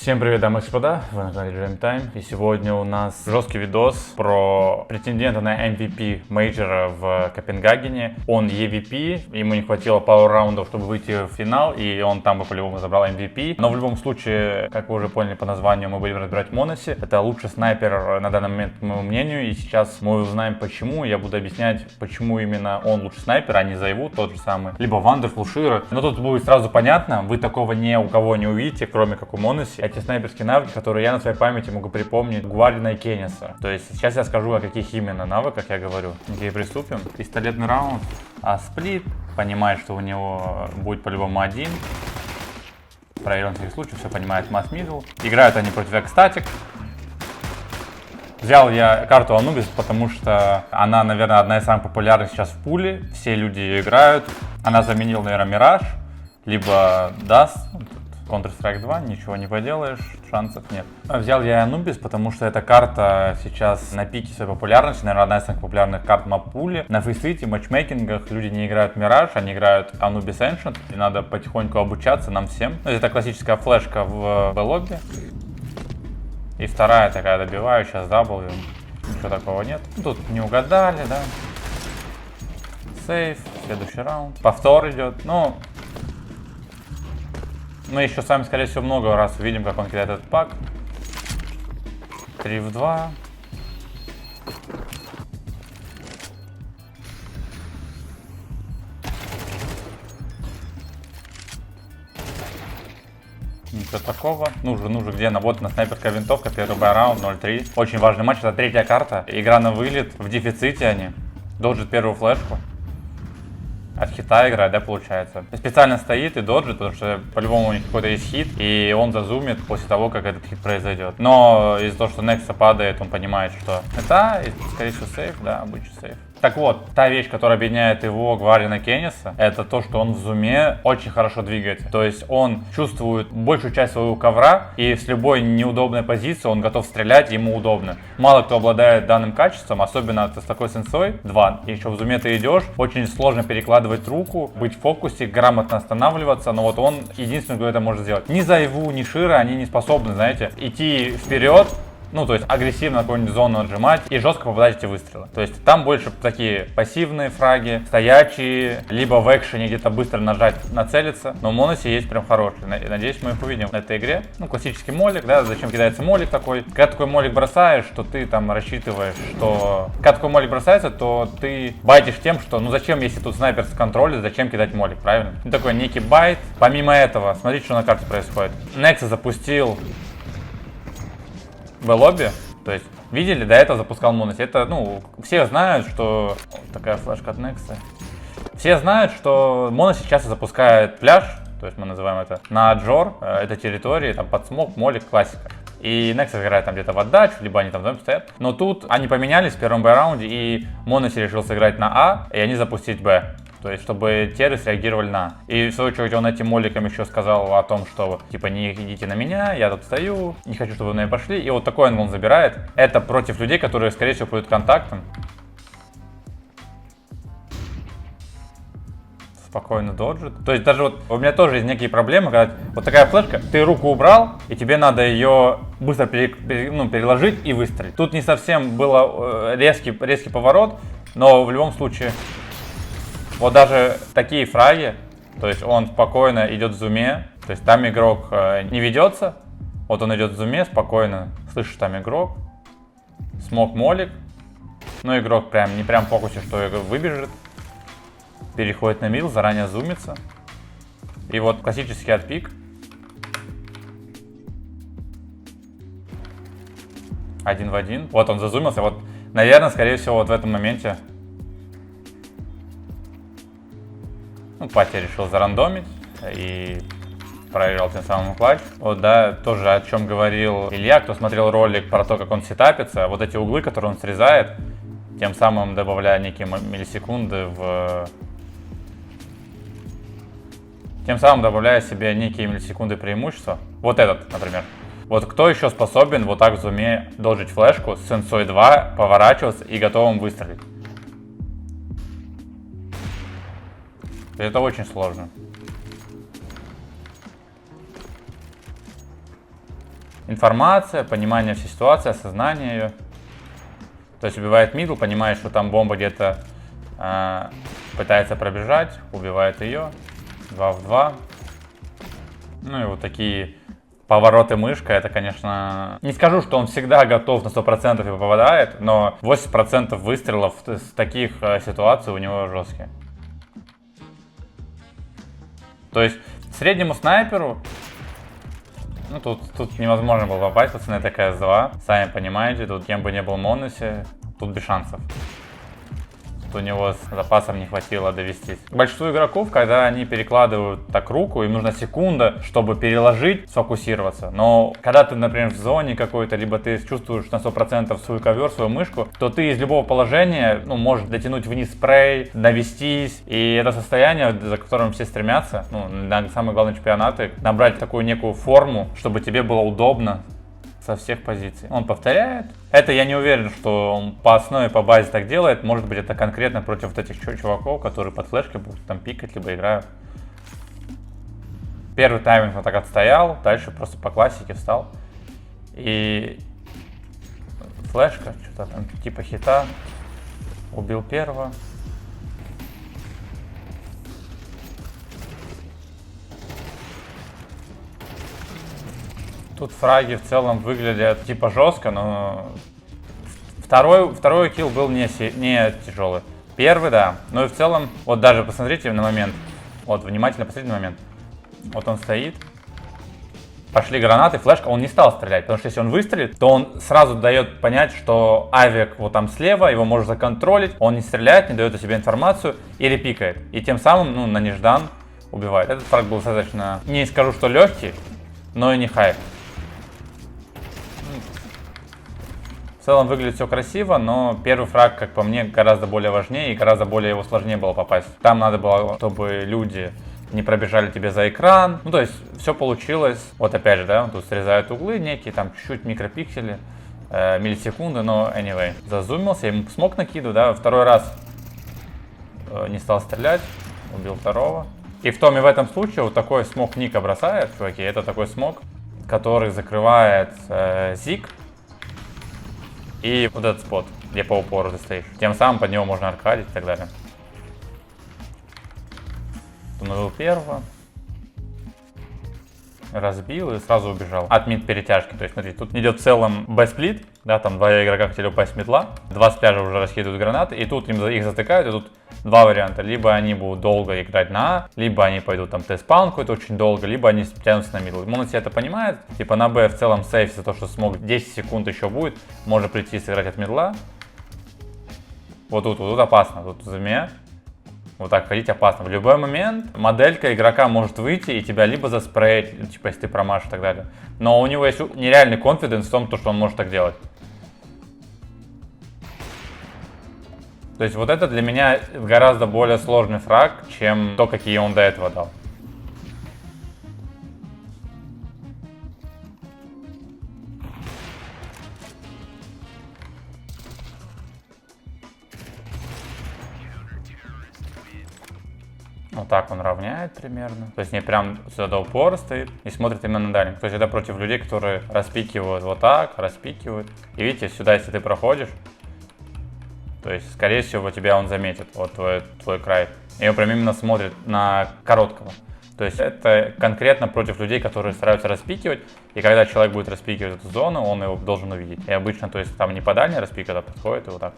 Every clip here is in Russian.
Всем привет, дамы и господа, вы на канале GM Time, и сегодня у нас жесткий видос про претендента на MVP мейджора в Копенгагене. Он EVP, ему не хватило пару раундов, чтобы выйти в финал, и он там бы по-любому забрал MVP. Но в любом случае, как вы уже поняли по названию, мы будем разбирать Моноси. Это лучший снайпер на данный момент, по моему мнению, и сейчас мы узнаем почему. Я буду объяснять, почему именно он лучший снайпер, а не Зайву, тот же самый, либо Вандерфул, Шира. Но тут будет сразу понятно, вы такого ни у кого не увидите, кроме как у Моноси. Эти снайперские навыки, которые я на своей памяти могу припомнить Гвардина и Кенниса. То есть сейчас я скажу, о каких именно навыках я говорю. Окей, приступим. Пистолетный раунд. А сплит. Понимает, что у него будет по-любому один. Проверен всякий случай, все понимает масс мидл. Играют они против экстатик. Взял я карту Анубис, потому что она, наверное, одна из самых популярных сейчас в пуле. Все люди ее играют. Она заменила, наверное, Мираж, либо Dust. Counter-Strike 2, ничего не поделаешь, шансов нет. Взял я Анубис, потому что эта карта сейчас на пике своей популярности, наверное, одна из самых популярных карт мап-пуле. На фейсите, матчмейкингах люди не играют Мираж, они играют Anubis Ancient, и надо потихоньку обучаться нам всем. Это классическая флешка в B-лобби. И вторая такая добивающая с W, ничего такого нет. Тут не угадали, да. Сейф, следующий раунд. Повтор идет, ну... Мы еще с вами, скорее всего, много раз увидим, как он кидает этот пак. 3 в 2. Ничего такого. Нужно где? Вот на снайперская винтовка, первый раунд, 0-3. Очень важный матч, это третья карта. Игра на вылет, в дефиците они. Доджит первую флешку. От хита играет, да, получается. Специально стоит и доджит, потому что по-любому у них какой-то есть хит, и он зазумит после того, как этот хит произойдет. Но из-за того, что Некса падает, он понимает, что это, скорее всего, сейф, да, обычный сейф. Так вот, та вещь, которая объединяет его, Гвардина, Кенниса, это то, что он в зуме очень хорошо двигается. То есть он чувствует большую часть своего ковра, и с любой неудобной позиции он готов стрелять, ему удобно. Мало кто обладает данным качеством, особенно с такой сенсой. 2. Еще в зуме ты идешь, очень сложно перекладывать руку, быть в фокусе, грамотно останавливаться, но вот он единственный, кто это может сделать. Ни Зайву, ни Шира, они не способны, знаете, идти вперед. Ну, то есть агрессивно на какую-нибудь зону отжимать и жестко попадать эти выстрелы. То есть там больше такие пассивные фраги, стоячие, либо в экшене где-то быстро нажать, нацелиться. Но в Моносе есть прям хорошие. Надеюсь, мы их увидим в этой игре. Ну, классический молик, да, зачем кидается молик такой. Когда такой молик бросаешь, то ты там рассчитываешь, что... Когда такой молик бросается, то ты байтишь тем, что, ну зачем, если тут снайпер с контроля, зачем кидать молик, правильно? Ну, такой некий байт. Помимо этого, смотрите, что на карте происходит. Некса запустил в лобби, то есть видели, до этого запускал Моноси. Это, ну, все знают, что... Такая флешка от Некса. Все знают, что Моноси часто запускает пляж, то есть мы называем это на Джор, это территории, там под смок, молик, классика. И Nexus играет там где-то в отдачу, либо они там вдвоем стоят. Но тут они поменялись в первом Б-раунде, и Моноси решил сыграть на А, и они запустить Б. То есть, чтобы теры среагировали на. И в свою очередь он этим моликом еще сказал о том, что типа не идите на меня, я тут стою, не хочу, чтобы вы на меня пошли. И вот такой он забирает. Это против людей, которые, скорее всего, пойдут контактом. Спокойно доджит. То есть даже вот у меня тоже есть некие проблемы, когда вот такая флешка, ты руку убрал, и тебе надо ее быстро переложить и выстрелить. Тут не совсем был резкий поворот, но в любом случае... Вот даже такие фраги, то есть он спокойно идет в зуме, то есть там игрок не ведется, вот он идет в зуме спокойно, слышишь там игрок, смог молик, но игрок прям не прям в фокусе, что игрок выбежит, переходит на мидл, заранее зумится, и вот классический отпик. Один в один, вот он зазумился, вот, наверное, скорее всего, вот в этом моменте. Ну, Пати решил зарандомить и проиграл тем самым клатч. Вот, да, тоже о чем говорил Илья, кто смотрел ролик про то, как он сетапится. Вот эти углы, которые он срезает, тем самым добавляя некие миллисекунды в... Тем самым добавляя себе некие миллисекунды преимущества. Вот этот, например. Вот кто еще способен вот так в зуме доджить флешку с сенсой 2, поворачиваться и готовым выстрелить? Это очень сложно. информация, понимание всей ситуации, осознание ее. То есть убивает мидл, понимает, что там бомба где-то пытается пробежать, убивает ее. 2 в 2. Ну и вот такие повороты мышкой, это, конечно... Не скажу, что он всегда готов на 100% и попадает, но 80% выстрелов с таких ситуаций у него жесткие. То есть среднему снайперу, ну тут невозможно было попасть, пацаны, это КС-2. Сами понимаете, тут кем бы ни был Монусе, тут без шансов. У него с запасом не хватило довестись. Большинству игроков, когда они перекладывают так руку, им нужна секунда, чтобы переложить, сфокусироваться. Но когда ты, например, в зоне какой-то, либо ты чувствуешь на 100% свой ковер, свою мышку, то ты из любого положения, ну, можешь дотянуть вниз спрей, навестись. И это состояние, за которым все стремятся, ну, на самые главные чемпионаты, набрать такую некую форму, чтобы тебе было удобно со всех позиций. Он повторяет. Это я не уверен, что он по основе, по базе так делает. Может быть, это конкретно против вот этих чуваков, которые под флешкой будут там пикать, либо играют. Первый тайминг он так отстоял, дальше просто по классике встал. И флешка, что-то там типа хита. Убил первого. Тут фраги в целом выглядят типа жестко, но второй килл был не тяжелый. Первый, да. Ну и в целом, вот даже посмотрите на момент. Вот, внимательно посмотрите на момент. Вот он стоит. Пошли гранаты, флешка, он не стал стрелять, потому что если он выстрелит, то он сразу дает понять, что авик вот там слева, его можно законтролить, он не стреляет, не дает о себе информацию и репикает. И тем самым, ну, на неждан убивает. Этот фраг был достаточно, не скажу, что легкий, но и не хайп. В целом выглядит все красиво, но первый фраг, как по мне, гораздо более важнее и гораздо более его сложнее было попасть. Там надо было, чтобы люди не пробежали тебе за экран. Ну, то есть, все получилось. Вот опять же, да, тут срезают углы некие, там чуть-чуть микропиксели, миллисекунды, но anyway. Зазумился, ему смог накидывать, да, второй раз не стал стрелять, убил второго. И в том и в этом случае вот такой смог Ника бросает, чуваки, это такой смог, который закрывает зиг. И вот этот спот, где по упору ты стоишь. Тем самым под него можно аркадить и так далее. Установил первого. Разбил и сразу убежал. От мид перетяжки. То есть, смотри, тут идет в целом Б-сплит. Да, там два игрока хотели упасть с мидла. Два с пляжа уже раскидывают гранаты. И тут их затыкают. И тут два варианта. Либо они будут долго играть на А, либо они пойдут там Т-спаун какой-то очень долго, либо они тянутся на мидл. Монуси это понимает. Типа на Б в целом сейф за то, что смог 10 секунд еще будет. Можно прийти и сыграть от мидла. Вот тут опасно. Тут за меня. Вот так ходить опасно. В любой момент моделька игрока может выйти и тебя либо заспреять, типа если ты промажешь и так далее. Но у него есть нереальный конфиденс в том, что он может так делать. То есть вот это для меня гораздо более сложный фраг, чем то, какие он до этого дал. Вот так он равняет примерно. То есть не прям сюда до упора стоит и смотрит именно на дальник. То есть это против людей, которые распикивают вот так, распикивают. И видите, сюда, если ты проходишь, то есть, скорее всего, тебя он заметит, вот твой край. И он прям именно смотрит на короткого. То есть это конкретно против людей, которые стараются распикивать. И когда человек будет распикивать эту зону, он его должен увидеть. И обычно, то есть там не по дальней распикивает, а подходит и вот так.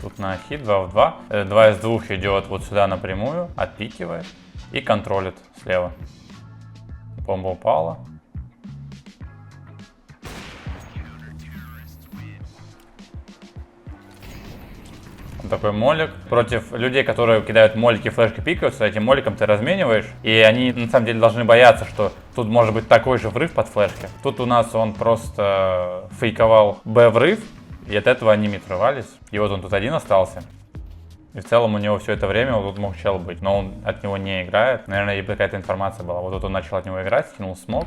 Тут на хит 2 в 2. 2 из 2 идет вот сюда напрямую, отпикивает и контролит слева. Бомба упала. Вот такой молик. Против людей, которые кидают молики, флешки пикаются, этим моликом ты размениваешь. И они на самом деле должны бояться, что тут может быть такой же врыв под флешки. Тут у нас он просто фейковал Б-врыв. И от этого они мид рвались. И вот он тут один остался. И в целом у него все это время вот тут мог чел быть. Но он от него не играет. Наверное, какая-то информация была. Вот тут он начал от него играть, скинул смог.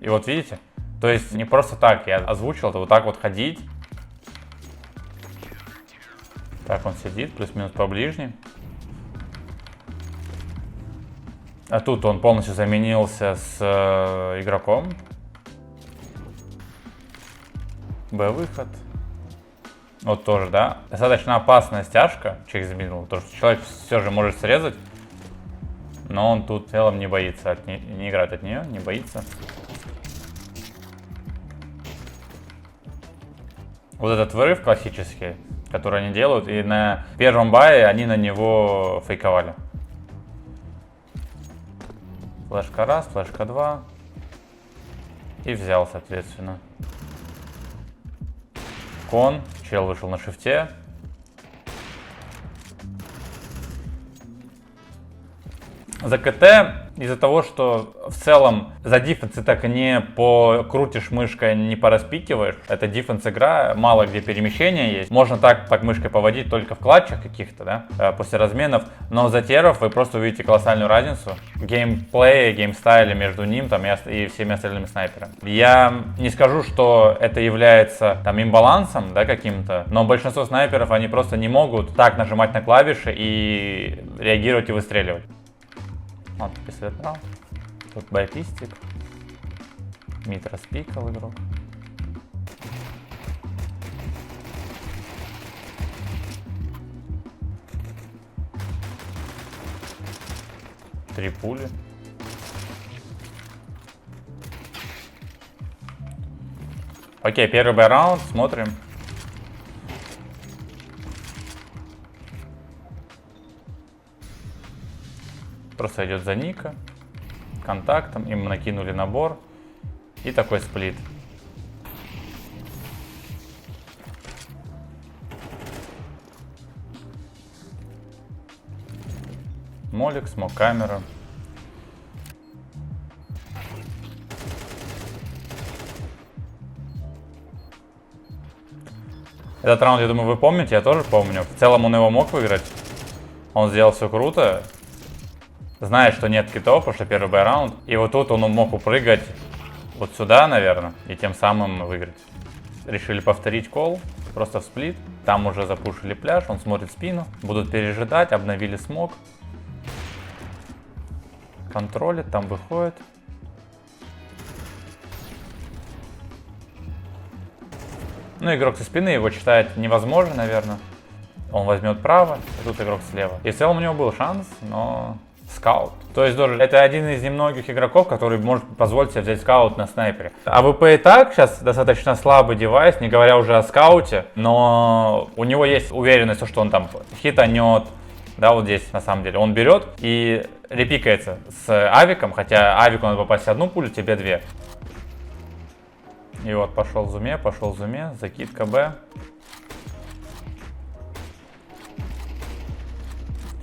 И вот видите? То есть не просто так я озвучил, это вот так вот ходить. Так он сидит, плюс-минус по ближней. А тут он полностью заменился с игроком. Б-выход. Вот тоже, да. Достаточно опасная стяжка через middle, потому что человек все же может срезать. Но он тут в целом не боится, не играет от нее, не боится. Вот этот вырыв классический, который они делают, и на первом бае они на него фейковали. Флешка раз, флешка два. И взял, соответственно. Кон, чел вышел на шифте. За КТ из-за того, что в целом за диффенс ты так не покрутишь мышкой, не пораспикиваешь. Это диффенс игра, мало где перемещения есть. Можно так мышкой поводить только в клатчах каких-то, да, после разменов. Но за теров вы просто увидите колоссальную разницу геймплея, геймстайля между ним там, и всеми остальными снайперами. Я не скажу, что это является там имбалансом, да, каким-то, но большинство снайперов, они просто не могут так нажимать на клавиши и реагировать и выстреливать. Вот, пистолет брал. Тут байпистик. Мид распикал игрок. Три пули. Окей, первый бай-раунд, смотрим. Просто идет за Ника, контактом, им накинули набор и такой сплит. Молик, смог камера. Этот раунд, я думаю, вы помните, я тоже помню. В целом он его мог выиграть. Он сделал все круто. Знает, что нет китов, потому что первый бай-раунд. И вот тут он мог упрыгать вот сюда, наверное, и тем самым выиграть. Решили повторить кол, просто в сплит. Там уже запушили пляж, он смотрит спину. Будут пережидать, обновили смог. Контролит, там выходит. Ну, игрок со спины, его читать невозможно, наверное. Он возьмет право, и тут игрок слева. И в целом у него был шанс, но... Скаут. То есть тоже это один из немногих игроков, который может позволить себе взять скаут на снайпере. АВП и так сейчас достаточно слабый девайс, не говоря уже о скауте, но у него есть уверенность, что он там хитанет, да, вот здесь на самом деле. Он берет и репикается с авиком, хотя авику надо попасть одну пулю, тебе две. И вот пошел в зуме, закидка Б.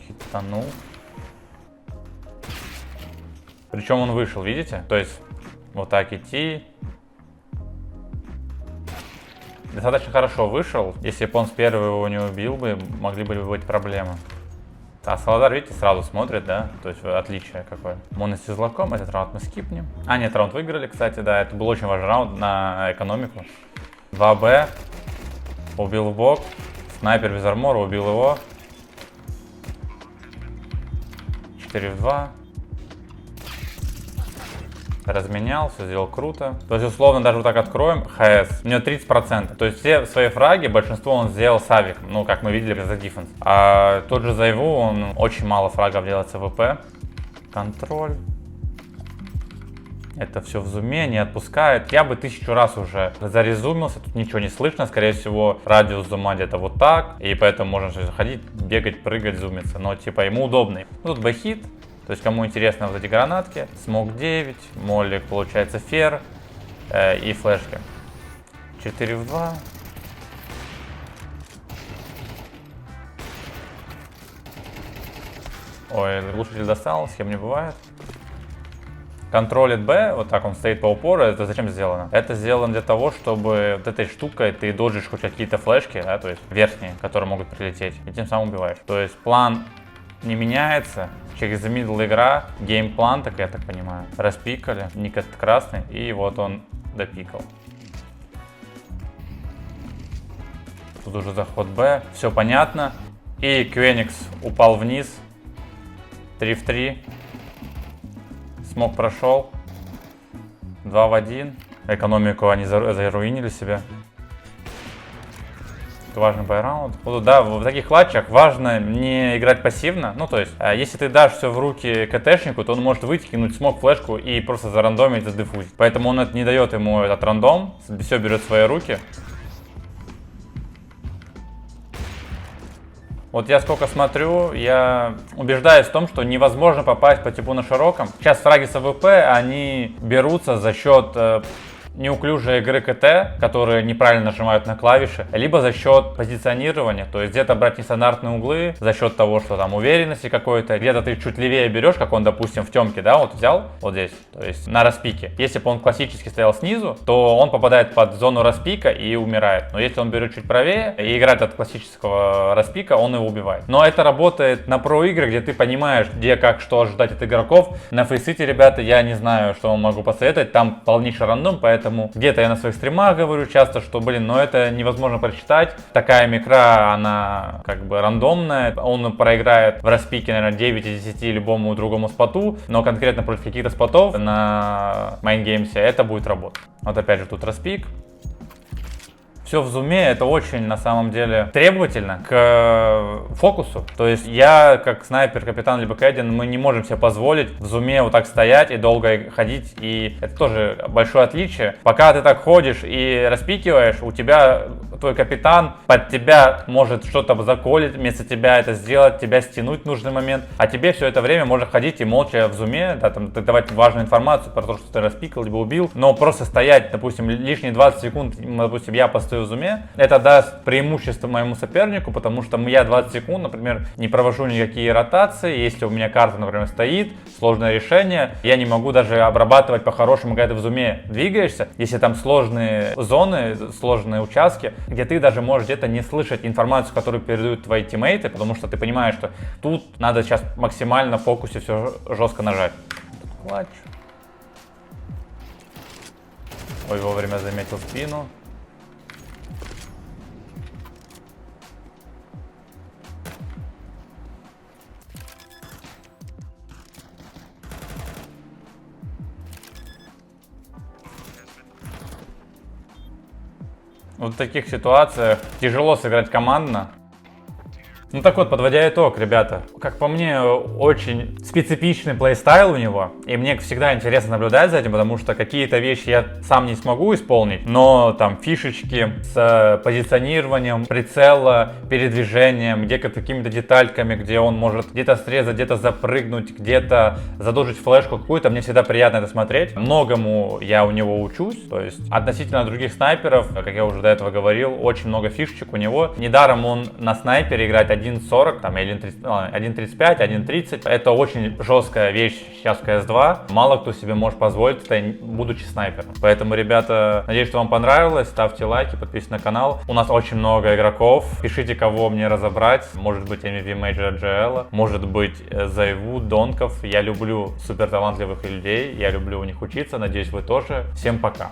Хитанул. Причем он вышел, видите? То есть вот так идти. Достаточно хорошо вышел. Если бы он с первого его не убил бы, могли бы быть проблемы. А Саладар, видите, сразу смотрит, да? То есть отличие какое. Моно с излаком, этот раунд мы скипнем. А, нет, раунд выиграли, кстати, да. Это был очень важный раунд на экономику. 2Б. Убил в бок. Снайпер без армора, убил его. 4 в 2. Разменял, все сделал круто. То есть, условно, даже вот так откроем, ХС, у него 30%. То есть, все свои фраги, большинство он сделал с авиком, ну, как мы видели за диффенс. А тот же Зайву, он очень мало фрагов делает с АВП. Контроль. Это все в зуме, не отпускает. Я бы 1000 раз уже зарезумился, тут ничего не слышно. Скорее всего, радиус зума где-то вот так. И поэтому можно заходить, бегать, прыгать, зумиться. Но, типа, ему удобный. Ну, тут бэхит. То есть, кому интересно вот эти гранатки, смог 9, молик, получается, фер и флешки. 4 в 2. Ой, глушитель достал, с кем не бывает. Контролит Б, вот так он стоит по упору, это зачем сделано? Это сделано для того, чтобы вот этой штукой ты доджишь хоть какие-то флешки, да, то есть верхние, которые могут прилететь, и тем самым убиваешь. То есть план не меняется, через middle игра, геймплан, так я так понимаю. Распикали, ник этот красный, и вот он допикал. Тут уже заход Б, все понятно. И Квеникс упал вниз, 3 в 3. Смог прошел. 2 в 1. Экономику они заруинили себе. Важный байраунд. Да, в таких клатчах важно не играть пассивно. Ну, то есть, если ты дашь все в руки КТшнику, то он может выйти, кинуть смог, флешку и просто зарандомить, задефузить. Поэтому он не дает ему этот рандом, все берет в свои руки. Вот я сколько смотрю, я убеждаюсь в том, что невозможно попасть по типу на широком. Сейчас фраги с АВП, они берутся за счет неуклюжей игры КТ, которые неправильно нажимают на клавиши, либо за счет позиционирования, то есть где-то брать нестандартные углы, за счет того, что там уверенности какой-то, где-то ты чуть левее берешь, как он, допустим, в темке, да, вот взял, вот здесь, то есть на распике. Если бы он классически стоял снизу, то он попадает под зону распика и умирает. Но если он берет чуть правее и играет от классического распика, он его убивает. Но это работает на про-игры, где ты понимаешь, где, как, что ожидать от игроков. На фейсите, ребята, я не знаю, что вам могу посоветовать, там полнейший рандом, поэтому где-то я на своих стримах говорю часто, что, блин, но это невозможно прочитать. Такая микра, она как бы рандомная. Он проиграет в распике, наверное, 9 из 10 любому другому споту, но конкретно против каких-то спотов на майнгеймсе это будет работать. Вот опять же тут распик. Все в зуме, это очень на самом деле требовательно к фокусу. То есть я, как снайпер, капитан либо кэддин, мы не можем себе позволить в зуме вот так стоять и долго ходить. И это тоже большое отличие. Пока ты так ходишь и распикиваешь, у тебя твой капитан под тебя может что-то заколить, вместо тебя это сделать, тебя стянуть в нужный момент. А тебе все это время можно ходить и молча в зуме, да, там, давать важную информацию про то, что ты распикал либо убил. Но просто стоять, допустим, лишние 20 секунд, допустим, я постою в зуме, это даст преимущество моему сопернику, потому что я 20 секунд, например, не провожу никакие ротации. Если у меня карта, например, стоит, сложное решение, я не могу даже обрабатывать по-хорошему, когда ты в зуме двигаешься, если там сложные зоны, сложные участки, где ты даже можешь где-то не слышать информацию, которую передают твои тиммейты, потому что ты понимаешь, что тут надо сейчас максимально в фокусе все жестко нажать. Клатч. Ой, вовремя заметил спину. Вот в таких ситуациях тяжело сыграть командно. Ну так вот, подводя итог, ребята, как по мне, очень специфичный плейстайл у него, и мне всегда интересно наблюдать за этим, потому что какие-то вещи я сам не смогу исполнить, но там фишечки с позиционированием, прицела, передвижением, где какими-то детальками, где он может где-то срезать, где-то запрыгнуть, где-то задолжить флешку какую-то, мне всегда приятно это смотреть. Многому я у него учусь, то есть относительно других снайперов, как я уже до этого говорил, очень много фишечек у него. Недаром он на снайпере играет 1.40, там 1.35, 1.30. Это очень жесткая вещь сейчас в CS2. Мало кто себе может позволить это, будучи снайпером. Поэтому, ребята, надеюсь, что вам понравилось. Ставьте лайки, подписывайтесь на канал. У нас очень много игроков. Пишите, кого мне разобрать. Может быть, MVP Major GL, может быть, Зайву, Донков. Я люблю супер талантливых людей. Я люблю у них учиться. Надеюсь, вы тоже. Всем пока.